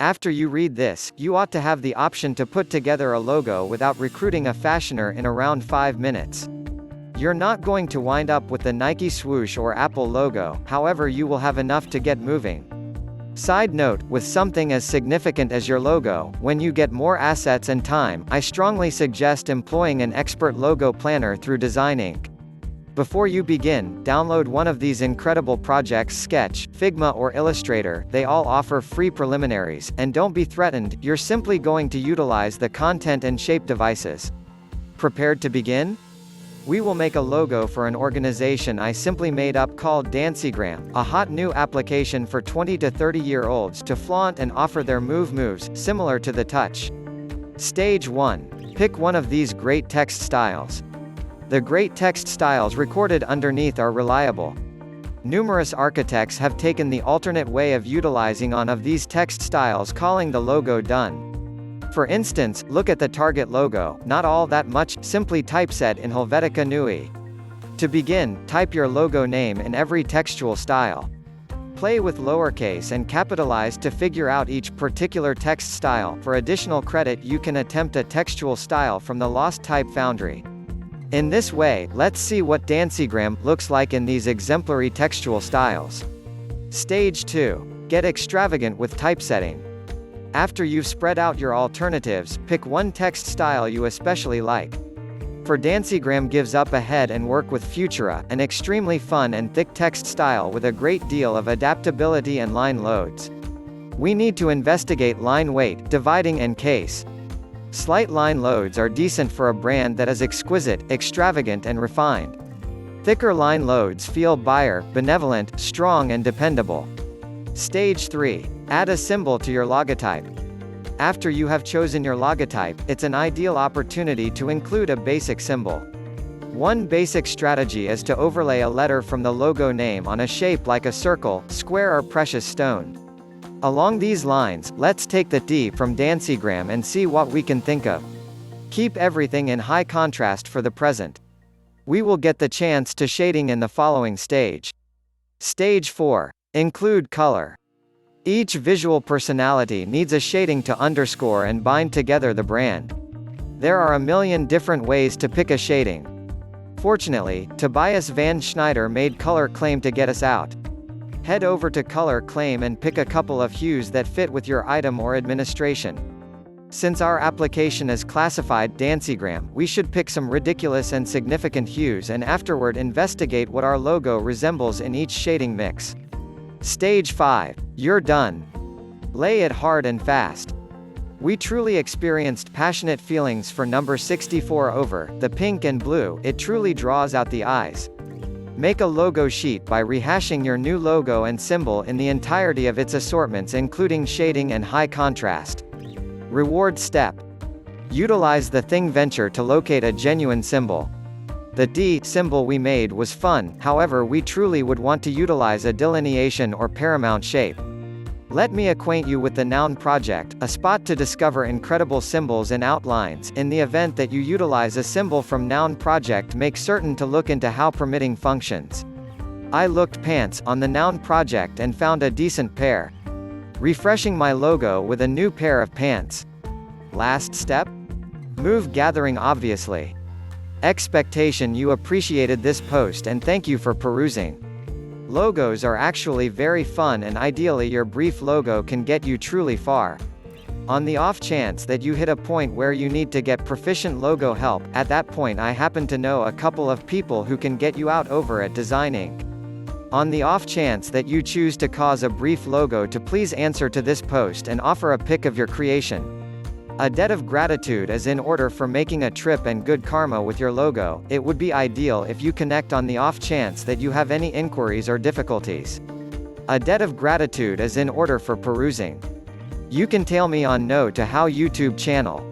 After you read this, you ought to have the option to put together a logo without recruiting a fashioner in around 5 minutes. You're not going to wind up with the Nike Swoosh or Apple logo, however you will have enough to get moving. Side note, with something as significant as your logo, when you get more assets and time, I strongly suggest employing an expert logo planner through Design Inc. Before you begin, download one of these incredible projects: Sketch, Figma or Illustrator. They all offer free preliminaries, and don't be threatened, you're simply going to utilize the content and shape devices. Prepared to begin? We will make a logo for an organization I simply made up called Dancygram, a hot new application for 20 to 30-year-olds to flaunt and offer their moves similar to the touch. Stage 1. Pick one of these great text styles. The great text styles recorded underneath are reliable. Numerous architects have taken the alternate way of utilizing one of these text styles, calling the logo done. For instance, look at the Target logo, not all that much, simply typeset in Helvetica Neue. To begin, type your logo name in every textual style. Play with lowercase and capitalize to figure out each particular text style. For additional credit, you can attempt a textual style from the Lost Type Foundry. In this way, let's see what Dancygram looks like in these exemplary textual styles. Stage 2. Get extravagant with typesetting. After you've spread out your alternatives, pick one text style you especially like. For Dancygram gives up ahead and work with Futura, an extremely fun and thick text style with a great deal of adaptability and line loads. We need to investigate line weight, dividing and case. Slight line loads are decent for a brand that is exquisite, extravagant and refined. Thicker line loads feel benevolent, strong and dependable. Stage 3. Add a symbol to your logotype. After you have chosen your logotype, it's an ideal opportunity to include a basic symbol. One basic strategy is to overlay a letter from the logo name on a shape like a circle, square or precious stone. Along these lines, let's take the D from Dancygram and see what we can think of. Keep everything in high contrast for the present. We will get the chance to shading in the following stage. Stage 4. Include color. Each visual personality needs a shading to underscore and bind together the brand. There are a million different ways to pick a shading. Fortunately, Tobias Van Schneider made Color Claim to get us out. Head over to Color Claim and pick a couple of hues that fit with your item or administration. Since our application is classified Dancygram, we should pick some ridiculous and significant hues and afterward investigate what our logo resembles in each shading mix. Stage 5. You're done. Lay it hard and fast. We truly experienced passionate feelings for number 64 over the pink and blue. It truly draws out the eyes. Make a logo sheet by rehashing your new logo and symbol in the entirety of its assortments, including shading and high contrast. Reward step. Utilize the Thing Venture to locate a genuine symbol. The D symbol we made was fun, however we truly would want to utilize a delineation or paramount shape. Let me acquaint you with the Noun Project, a spot to discover incredible symbols and outlines. In the event that you utilize a symbol from Noun Project, make certain to look into how permitting functions. I looked pants on the Noun Project and found a decent pair. Refreshing my logo with a new pair of pants. Last step? Move gathering obviously. Expectation you appreciated this post and thank you for perusing. Logos are actually very fun and ideally your brief logo can get you truly far. On the off chance that you hit a point where you need to get proficient logo help, at that point I happen to know a couple of people who can get you out over at Design Inc. On the off chance that you choose to cause a brief logo to please answer to this post and offer a pic of your creation. A debt of gratitude is in order for making a trip and good karma with your logo. It would be ideal if you connect on the off chance that you have any inquiries or difficulties. A debt of gratitude is in order for perusing. You can tell me on no to how YouTube channel.